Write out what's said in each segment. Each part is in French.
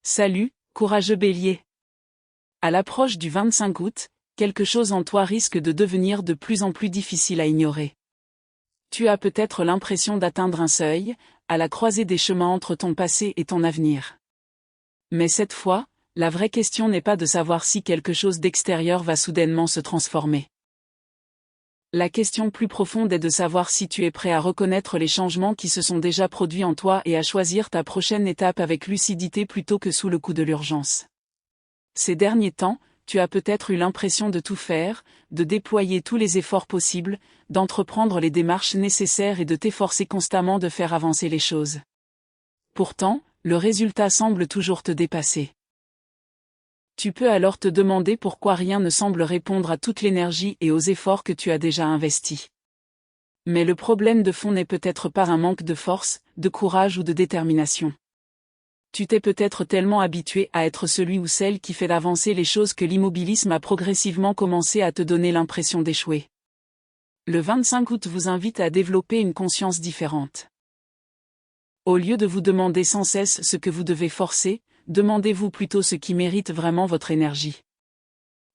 Salut, courageux Bélier. À l'approche du 25 août, quelque chose en toi risque de devenir de plus en plus difficile à ignorer. Tu as peut-être l'impression d'atteindre un seuil, à la croisée des chemins entre ton passé et ton avenir. Mais cette fois, la vraie question n'est pas de savoir si quelque chose d'extérieur va soudainement se transformer. La question plus profonde est de savoir si tu es prêt à reconnaître les changements qui se sont déjà produits en toi et à choisir ta prochaine étape avec lucidité plutôt que sous le coup de l'urgence. Ces derniers temps, tu as peut-être eu l'impression de tout faire, de déployer tous les efforts possibles, d'entreprendre les démarches nécessaires et de t'efforcer constamment de faire avancer les choses. Pourtant, le résultat semble toujours te dépasser. Tu peux alors te demander pourquoi rien ne semble répondre à toute l'énergie et aux efforts que tu as déjà investis. Mais le problème de fond n'est peut-être pas un manque de force, de courage ou de détermination. Tu t'es peut-être tellement habitué à être celui ou celle qui fait avancer les choses que l'immobilisme a progressivement commencé à te donner l'impression d'échouer. Le 25 août vous invite à développer une conscience différente. Au lieu de vous demander sans cesse ce que vous devez forcer, demandez-vous plutôt ce qui mérite vraiment votre énergie.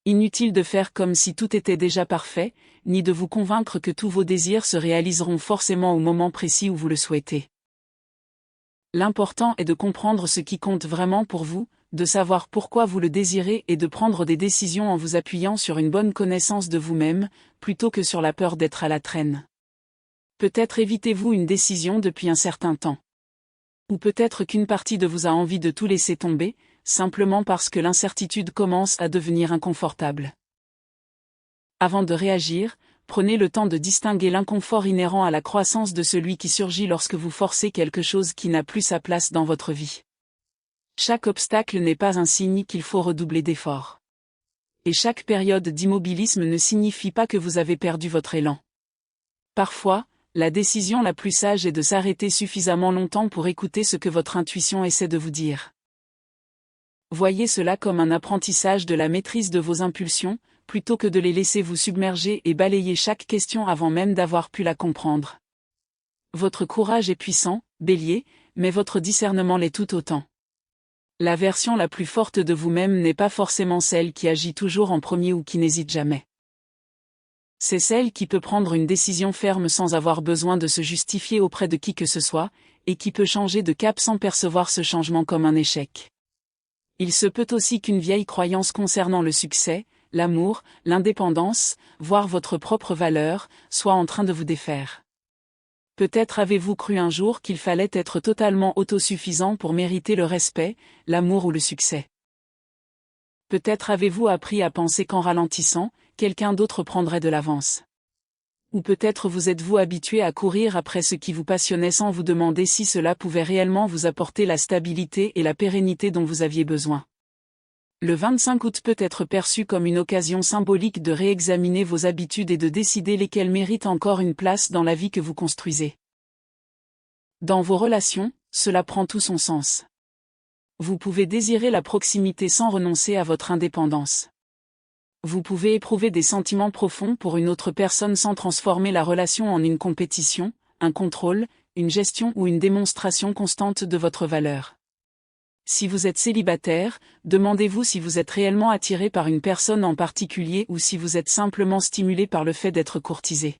Inutile de faire comme si tout était déjà parfait, ni de vous convaincre que tous vos désirs se réaliseront forcément au moment précis où vous le souhaitez. L'important est de comprendre ce qui compte vraiment pour vous, de savoir pourquoi vous le désirez et de prendre des décisions en vous appuyant sur une bonne connaissance de vous-même, plutôt que sur la peur d'être à la traîne. Peut-être évitez-vous une décision depuis un certain temps. Ou peut-être qu'une partie de vous a envie de tout laisser tomber, simplement parce que l'incertitude commence à devenir inconfortable. Avant de réagir, prenez le temps de distinguer l'inconfort inhérent à la croissance de celui qui surgit lorsque vous forcez quelque chose qui n'a plus sa place dans votre vie. Chaque obstacle n'est pas un signe qu'il faut redoubler d'efforts. Et chaque période d'immobilisme ne signifie pas que vous avez perdu votre élan. Parfois, la décision la plus sage est de s'arrêter suffisamment longtemps pour écouter ce que votre intuition essaie de vous dire. Voyez cela comme un apprentissage de la maîtrise de vos impulsions, plutôt que de les laisser vous submerger et balayer chaque question avant même d'avoir pu la comprendre. Votre courage est puissant, Bélier, mais votre discernement l'est tout autant. La version la plus forte de vous-même n'est pas forcément celle qui agit toujours en premier ou qui n'hésite jamais. C'est celle qui peut prendre une décision ferme sans avoir besoin de se justifier auprès de qui que ce soit, et qui peut changer de cap sans percevoir ce changement comme un échec. Il se peut aussi qu'une vieille croyance concernant le succès, l'amour, l'indépendance, voire votre propre valeur, soit en train de vous défaire. Peut-être avez-vous cru un jour qu'il fallait être totalement autosuffisant pour mériter le respect, l'amour ou le succès. Peut-être avez-vous appris à penser qu'en ralentissant, quelqu'un d'autre prendrait de l'avance. Ou peut-être vous êtes-vous habitué à courir après ce qui vous passionnait sans vous demander si cela pouvait réellement vous apporter la stabilité et la pérennité dont vous aviez besoin. Le 25 août peut être perçu comme une occasion symbolique de réexaminer vos habitudes et de décider lesquelles méritent encore une place dans la vie que vous construisez. Dans vos relations, cela prend tout son sens. Vous pouvez désirer la proximité sans renoncer à votre indépendance. Vous pouvez éprouver des sentiments profonds pour une autre personne sans transformer la relation en une compétition, un contrôle, une gestion ou une démonstration constante de votre valeur. Si vous êtes célibataire, demandez-vous si vous êtes réellement attiré par une personne en particulier ou si vous êtes simplement stimulé par le fait d'être courtisé.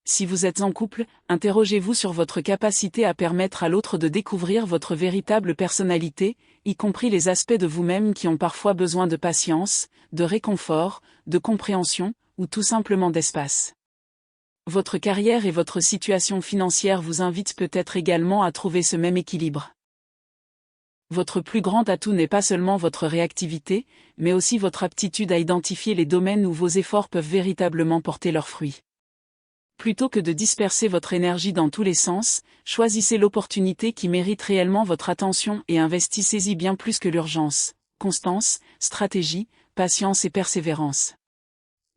Si vous êtes en couple, interrogez-vous sur votre capacité à permettre à l'autre de découvrir votre véritable personnalité, y compris les aspects de vous-même qui ont parfois besoin de patience, de réconfort, de compréhension, ou tout simplement d'espace. Votre carrière et votre situation financière vous invitent peut-être également à trouver ce même équilibre. Votre plus grand atout n'est pas seulement votre réactivité, mais aussi votre aptitude à identifier les domaines où vos efforts peuvent véritablement porter leurs fruits. Plutôt que de disperser votre énergie dans tous les sens, choisissez l'opportunité qui mérite réellement votre attention et investissez-y bien plus que l'urgence, constance, stratégie, patience et persévérance.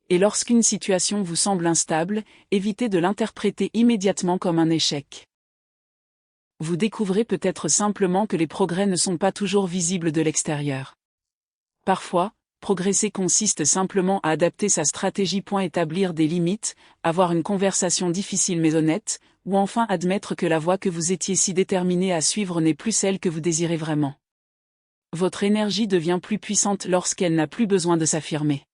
Et lorsqu'une situation vous semble instable, évitez de l'interpréter immédiatement comme un échec. Vous découvrez peut-être simplement que les progrès ne sont pas toujours visibles de l'extérieur. Parfois, progresser consiste simplement à adapter sa stratégie. Établir des limites, avoir une conversation difficile mais honnête, ou enfin admettre que la voie que vous étiez si déterminé à suivre n'est plus celle que vous désirez vraiment. Votre énergie devient plus puissante lorsqu'elle n'a plus besoin de s'affirmer.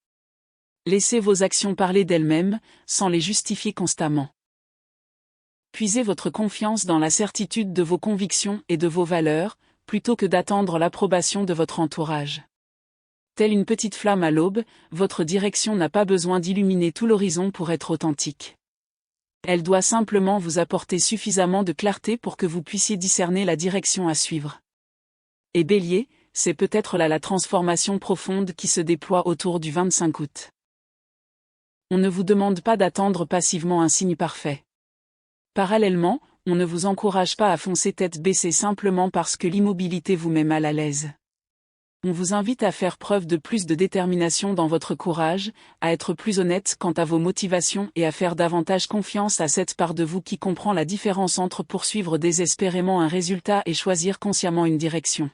Laissez vos actions parler d'elles-mêmes, sans les justifier constamment. Puisez votre confiance dans la certitude de vos convictions et de vos valeurs, plutôt que d'attendre l'approbation de votre entourage. Telle une petite flamme à l'aube, votre direction n'a pas besoin d'illuminer tout l'horizon pour être authentique. Elle doit simplement vous apporter suffisamment de clarté pour que vous puissiez discerner la direction à suivre. Et Bélier, c'est peut-être là la transformation profonde qui se déploie autour du 25 août. On ne vous demande pas d'attendre passivement un signe parfait. Parallèlement, on ne vous encourage pas à foncer tête baissée simplement parce que l'immobilité vous met mal à l'aise. On vous invite à faire preuve de plus de détermination dans votre courage, à être plus honnête quant à vos motivations et à faire davantage confiance à cette part de vous qui comprend la différence entre poursuivre désespérément un résultat et choisir consciemment une direction.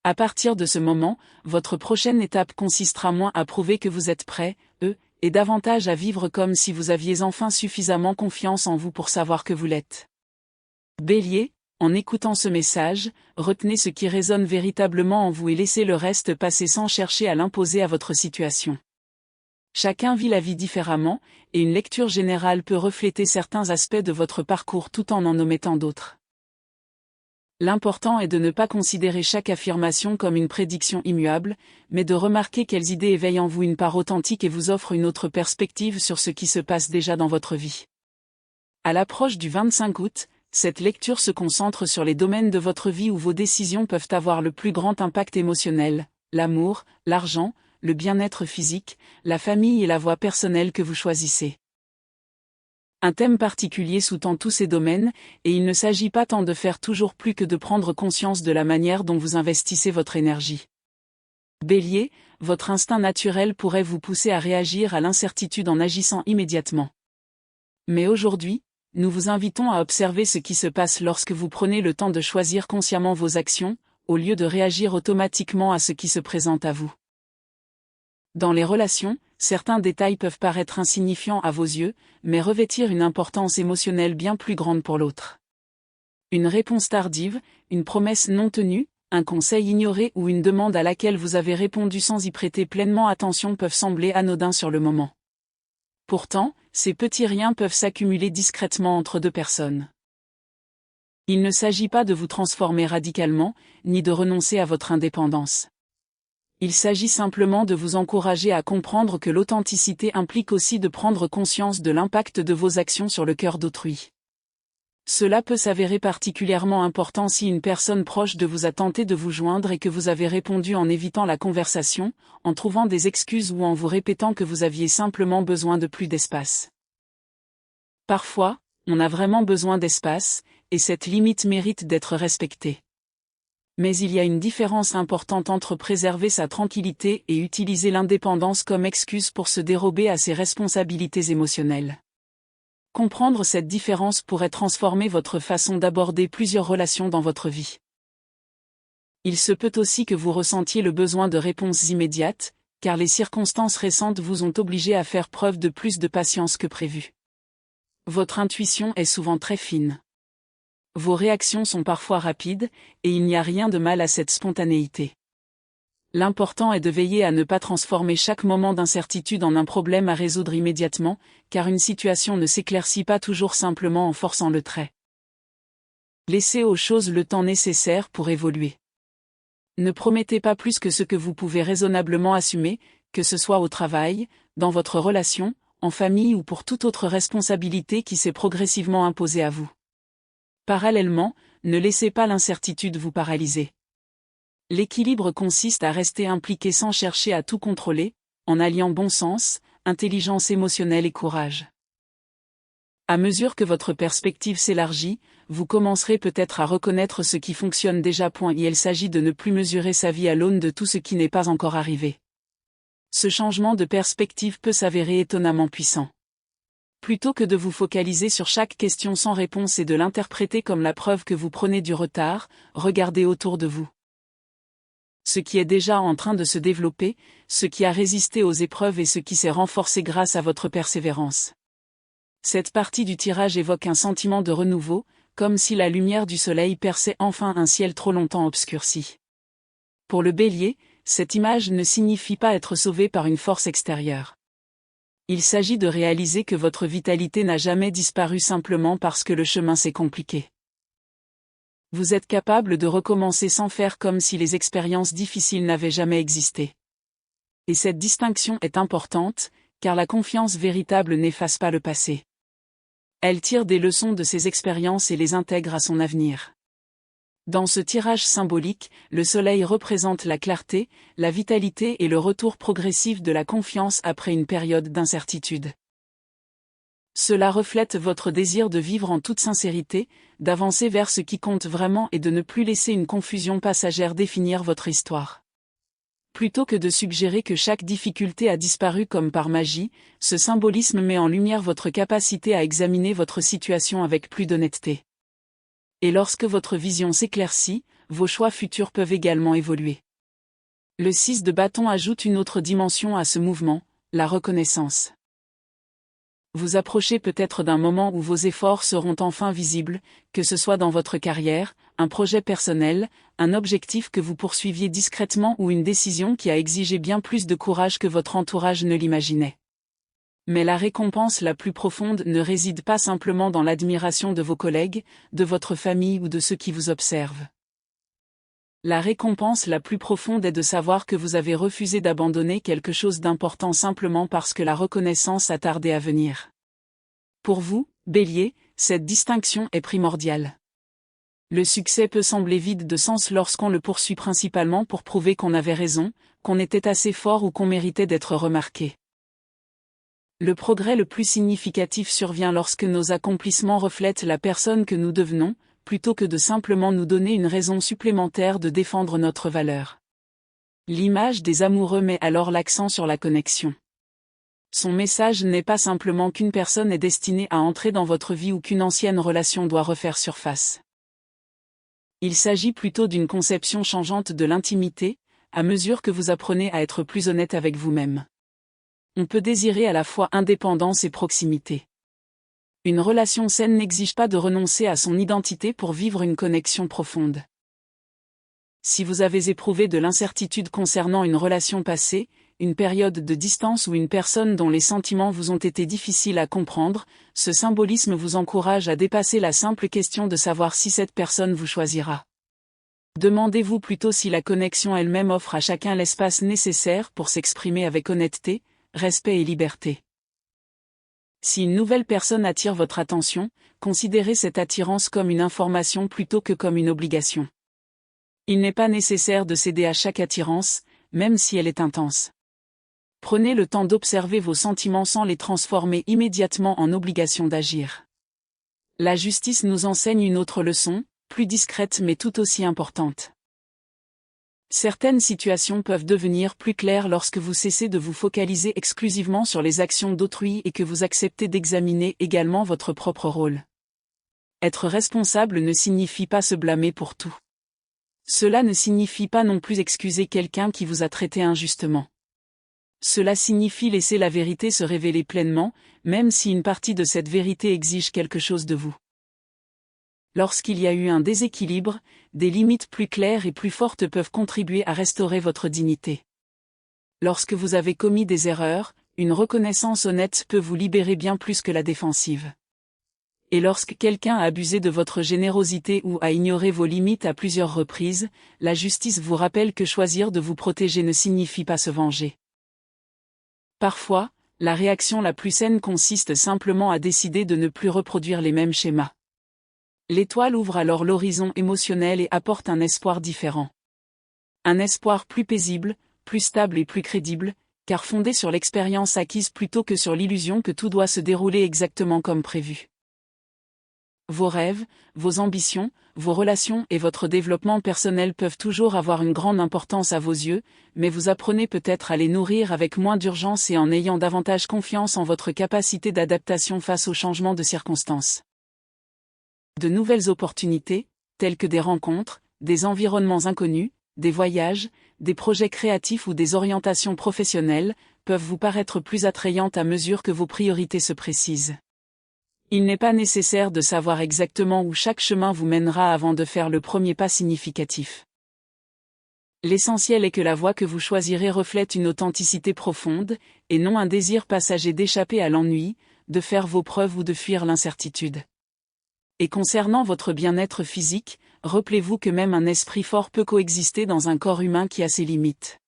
À partir de ce moment, votre prochaine étape consistera moins à prouver que vous êtes prêt, et davantage à vivre comme si vous aviez enfin suffisamment confiance en vous pour savoir que vous l'êtes. Bélier, en écoutant ce message, retenez ce qui résonne véritablement en vous et laissez le reste passer sans chercher à l'imposer à votre situation. Chacun vit la vie différemment, et une lecture générale peut refléter certains aspects de votre parcours tout en omettant d'autres. L'important est de ne pas considérer chaque affirmation comme une prédiction immuable, mais de remarquer quelles idées éveillent en vous une part authentique et vous offrent une autre perspective sur ce qui se passe déjà dans votre vie. À l'approche du 25 août, cette lecture se concentre sur les domaines de votre vie où vos décisions peuvent avoir le plus grand impact émotionnel, l'amour, l'argent, le bien-être physique, la famille et la voie personnelle que vous choisissez. Un thème particulier sous-tend tous ces domaines, et il ne s'agit pas tant de faire toujours plus que de prendre conscience de la manière dont vous investissez votre énergie. Bélier, votre instinct naturel pourrait vous pousser à réagir à l'incertitude en agissant immédiatement. Mais aujourd'hui, nous vous invitons à observer ce qui se passe lorsque vous prenez le temps de choisir consciemment vos actions, au lieu de réagir automatiquement à ce qui se présente à vous. Dans les relations, certains détails peuvent paraître insignifiants à vos yeux, mais revêtir une importance émotionnelle bien plus grande pour l'autre. Une réponse tardive, une promesse non tenue, un conseil ignoré ou une demande à laquelle vous avez répondu sans y prêter pleinement attention peuvent sembler anodins sur le moment. Pourtant, ces petits riens peuvent s'accumuler discrètement entre deux personnes. Il ne s'agit pas de vous transformer radicalement, ni de renoncer à votre indépendance. Il s'agit simplement de vous encourager à comprendre que l'authenticité implique aussi de prendre conscience de l'impact de vos actions sur le cœur d'autrui. Cela peut s'avérer particulièrement important si une personne proche de vous a tenté de vous joindre et que vous avez répondu en évitant la conversation, en trouvant des excuses ou en vous répétant que vous aviez simplement besoin de plus d'espace. Parfois, on a vraiment besoin d'espace, et cette limite mérite d'être respectée. Mais il y a une différence importante entre préserver sa tranquillité et utiliser l'indépendance comme excuse pour se dérober à ses responsabilités émotionnelles. Comprendre cette différence pourrait transformer votre façon d'aborder plusieurs relations dans votre vie. Il se peut aussi que vous ressentiez le besoin de réponses immédiates, car les circonstances récentes vous ont obligé à faire preuve de plus de patience que prévu. Votre intuition est souvent très fine. Vos réactions sont parfois rapides, et il n'y a rien de mal à cette spontanéité. L'important est de veiller à ne pas transformer chaque moment d'incertitude en un problème à résoudre immédiatement, car une situation ne s'éclaircit pas toujours simplement en forçant le trait. Laissez aux choses le temps nécessaire pour évoluer. Ne promettez pas plus que ce que vous pouvez raisonnablement assumer, que ce soit au travail, dans votre relation, en famille ou pour toute autre responsabilité qui s'est progressivement imposée à vous. Parallèlement, ne laissez pas l'incertitude vous paralyser. L'équilibre consiste à rester impliqué sans chercher à tout contrôler, en alliant bon sens, intelligence émotionnelle et courage. À mesure que votre perspective s'élargit, vous commencerez peut-être à reconnaître ce qui fonctionne déjà. Il s'agit de ne plus mesurer sa vie à l'aune de tout ce qui n'est pas encore arrivé. Ce changement de perspective peut s'avérer étonnamment puissant. Plutôt que de vous focaliser sur chaque question sans réponse et de l'interpréter comme la preuve que vous prenez du retard, regardez autour de vous. Ce qui est déjà en train de se développer, ce qui a résisté aux épreuves et ce qui s'est renforcé grâce à votre persévérance. Cette partie du tirage évoque un sentiment de renouveau, comme si la lumière du soleil perçait enfin un ciel trop longtemps obscurci. Pour le Bélier, cette image ne signifie pas être sauvé par une force extérieure. Il s'agit de réaliser que votre vitalité n'a jamais disparu simplement parce que le chemin s'est compliqué. Vous êtes capable de recommencer sans faire comme si les expériences difficiles n'avaient jamais existé. Et cette distinction est importante, car la confiance véritable n'efface pas le passé. Elle tire des leçons de ses expériences et les intègre à son avenir. Dans ce tirage symbolique, le soleil représente la clarté, la vitalité et le retour progressif de la confiance après une période d'incertitude. Cela reflète votre désir de vivre en toute sincérité, d'avancer vers ce qui compte vraiment et de ne plus laisser une confusion passagère définir votre histoire. Plutôt que de suggérer que chaque difficulté a disparu comme par magie, ce symbolisme met en lumière votre capacité à examiner votre situation avec plus d'honnêteté. Et lorsque votre vision s'éclaircit, vos choix futurs peuvent également évoluer. Le 6 de bâton ajoute une autre dimension à ce mouvement, la reconnaissance. Vous approchez peut-être d'un moment où vos efforts seront enfin visibles, que ce soit dans votre carrière, un projet personnel, un objectif que vous poursuiviez discrètement ou une décision qui a exigé bien plus de courage que votre entourage ne l'imaginait. Mais la récompense la plus profonde ne réside pas simplement dans l'admiration de vos collègues, de votre famille ou de ceux qui vous observent. La récompense la plus profonde est de savoir que vous avez refusé d'abandonner quelque chose d'important simplement parce que la reconnaissance a tardé à venir. Pour vous, Bélier, cette distinction est primordiale. Le succès peut sembler vide de sens lorsqu'on le poursuit principalement pour prouver qu'on avait raison, qu'on était assez fort ou qu'on méritait d'être remarqué. Le progrès le plus significatif survient lorsque nos accomplissements reflètent la personne que nous devenons, plutôt que de simplement nous donner une raison supplémentaire de défendre notre valeur. L'image des amoureux met alors l'accent sur la connexion. Son message n'est pas simplement qu'une personne est destinée à entrer dans votre vie ou qu'une ancienne relation doit refaire surface. Il s'agit plutôt d'une conception changeante de l'intimité, à mesure que vous apprenez à être plus honnête avec vous-même. On peut désirer à la fois indépendance et proximité. Une relation saine n'exige pas de renoncer à son identité pour vivre une connexion profonde. Si vous avez éprouvé de l'incertitude concernant une relation passée, une période de distance ou une personne dont les sentiments vous ont été difficiles à comprendre, ce symbolisme vous encourage à dépasser la simple question de savoir si cette personne vous choisira. Demandez-vous plutôt si la connexion elle-même offre à chacun l'espace nécessaire pour s'exprimer avec honnêteté, respect et liberté. Si une nouvelle personne attire votre attention, considérez cette attirance comme une information plutôt que comme une obligation. Il n'est pas nécessaire de céder à chaque attirance, même si elle est intense. Prenez le temps d'observer vos sentiments sans les transformer immédiatement en obligation d'agir. La justice nous enseigne une autre leçon, plus discrète mais tout aussi importante. Certaines situations peuvent devenir plus claires lorsque vous cessez de vous focaliser exclusivement sur les actions d'autrui et que vous acceptez d'examiner également votre propre rôle. Être responsable ne signifie pas se blâmer pour tout. Cela ne signifie pas non plus excuser quelqu'un qui vous a traité injustement. Cela signifie laisser la vérité se révéler pleinement, même si une partie de cette vérité exige quelque chose de vous. Lorsqu'il y a eu un déséquilibre, des limites plus claires et plus fortes peuvent contribuer à restaurer votre dignité. Lorsque vous avez commis des erreurs, une reconnaissance honnête peut vous libérer bien plus que la défensive. Et lorsque quelqu'un a abusé de votre générosité ou a ignoré vos limites à plusieurs reprises, la justice vous rappelle que choisir de vous protéger ne signifie pas se venger. Parfois, la réaction la plus saine consiste simplement à décider de ne plus reproduire les mêmes schémas. L'étoile ouvre alors l'horizon émotionnel et apporte un espoir différent. Un espoir plus paisible, plus stable et plus crédible, car fondé sur l'expérience acquise plutôt que sur l'illusion que tout doit se dérouler exactement comme prévu. Vos rêves, vos ambitions, vos relations et votre développement personnel peuvent toujours avoir une grande importance à vos yeux, mais vous apprenez peut-être à les nourrir avec moins d'urgence et en ayant davantage confiance en votre capacité d'adaptation face aux changements de circonstances. De nouvelles opportunités, telles que des rencontres, des environnements inconnus, des voyages, des projets créatifs ou des orientations professionnelles, peuvent vous paraître plus attrayantes à mesure que vos priorités se précisent. Il n'est pas nécessaire de savoir exactement où chaque chemin vous mènera avant de faire le premier pas significatif. L'essentiel est que la voie que vous choisirez reflète une authenticité profonde, et non un désir passager d'échapper à l'ennui, de faire vos preuves ou de fuir l'incertitude. Et concernant votre bien-être physique, rappelez-vous que même un esprit fort peut coexister dans un corps humain qui a ses limites.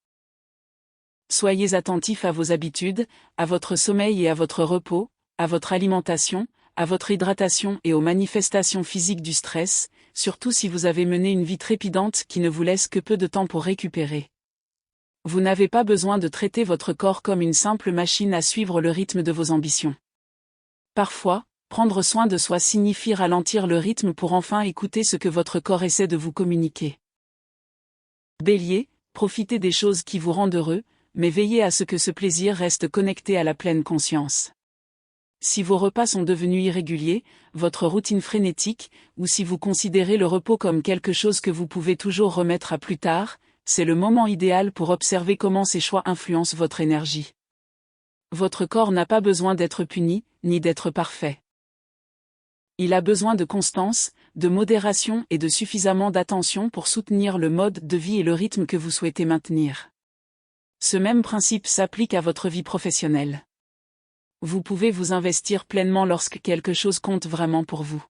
Soyez attentifs à vos habitudes, à votre sommeil et à votre repos, à votre alimentation, à votre hydratation et aux manifestations physiques du stress, surtout si vous avez mené une vie trépidante qui ne vous laisse que peu de temps pour récupérer. Vous n'avez pas besoin de traiter votre corps comme une simple machine à suivre le rythme de vos ambitions. Parfois, prendre soin de soi signifie ralentir le rythme pour enfin écouter ce que votre corps essaie de vous communiquer. Bélier, profitez des choses qui vous rendent heureux, mais veillez à ce que ce plaisir reste connecté à la pleine conscience. Si vos repas sont devenus irréguliers, votre routine frénétique, ou si vous considérez le repos comme quelque chose que vous pouvez toujours remettre à plus tard, c'est le moment idéal pour observer comment ces choix influencent votre énergie. Votre corps n'a pas besoin d'être puni, ni d'être parfait. Il a besoin de constance, de modération et de suffisamment d'attention pour soutenir le mode de vie et le rythme que vous souhaitez maintenir. Ce même principe s'applique à votre vie professionnelle. Vous pouvez vous investir pleinement lorsque quelque chose compte vraiment pour vous.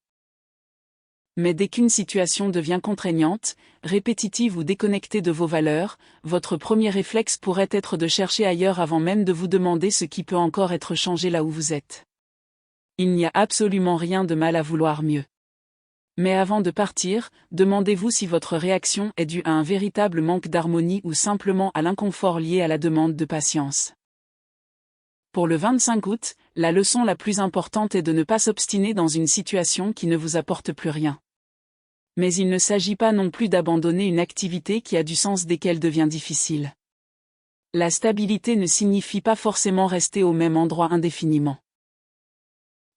Mais dès qu'une situation devient contraignante, répétitive ou déconnectée de vos valeurs, votre premier réflexe pourrait être de chercher ailleurs avant même de vous demander ce qui peut encore être changé là où vous êtes. Il n'y a absolument rien de mal à vouloir mieux. Mais avant de partir, demandez-vous si votre réaction est due à un véritable manque d'harmonie ou simplement à l'inconfort lié à la demande de patience. Pour le 25 août, la leçon la plus importante est de ne pas s'obstiner dans une situation qui ne vous apporte plus rien. Mais il ne s'agit pas non plus d'abandonner une activité qui a du sens dès qu'elle devient difficile. La stabilité ne signifie pas forcément rester au même endroit indéfiniment.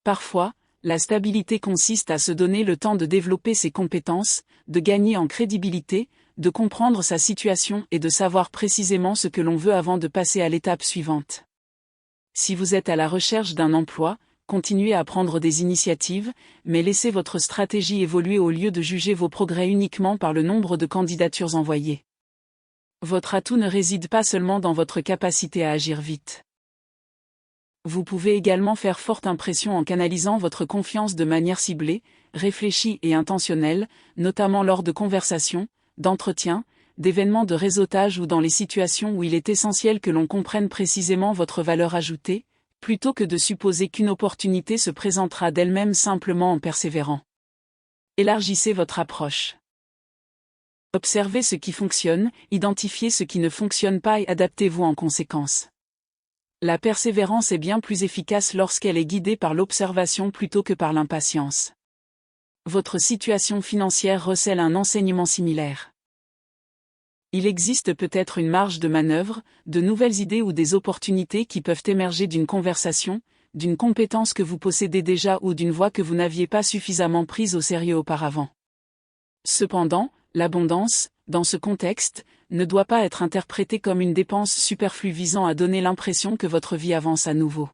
Parfois, la stabilité consiste à se donner le temps de développer ses compétences, de gagner en crédibilité, de comprendre sa situation et de savoir précisément ce que l'on veut avant de passer à l'étape suivante. Si vous êtes à la recherche d'un emploi, continuez à prendre des initiatives, mais laissez votre stratégie évoluer au lieu de juger vos progrès uniquement par le nombre de candidatures envoyées. Votre atout ne réside pas seulement dans votre capacité à agir vite. Vous pouvez également faire forte impression en canalisant votre confiance de manière ciblée, réfléchie et intentionnelle, notamment lors de conversations, d'entretiens, d'événements de réseautage ou dans les situations où il est essentiel que l'on comprenne précisément votre valeur ajoutée, plutôt que de supposer qu'une opportunité se présentera d'elle-même simplement en persévérant. Élargissez votre approche. Observez ce qui fonctionne, identifiez ce qui ne fonctionne pas et adaptez-vous en conséquence. La persévérance est bien plus efficace lorsqu'elle est guidée par l'observation plutôt que par l'impatience. Votre situation financière recèle un enseignement similaire. Il existe peut-être une marge de manœuvre, de nouvelles idées ou des opportunités qui peuvent émerger d'une conversation, d'une compétence que vous possédez déjà ou d'une voie que vous n'aviez pas suffisamment prise au sérieux auparavant. Cependant, l'abondance, dans ce contexte, ne doit pas être interprétée comme une dépense superflue visant à donner l'impression que votre vie avance à nouveau.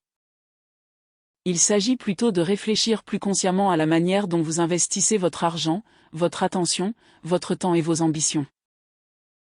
Il s'agit plutôt de réfléchir plus consciemment à la manière dont vous investissez votre argent, votre attention, votre temps et vos ambitions.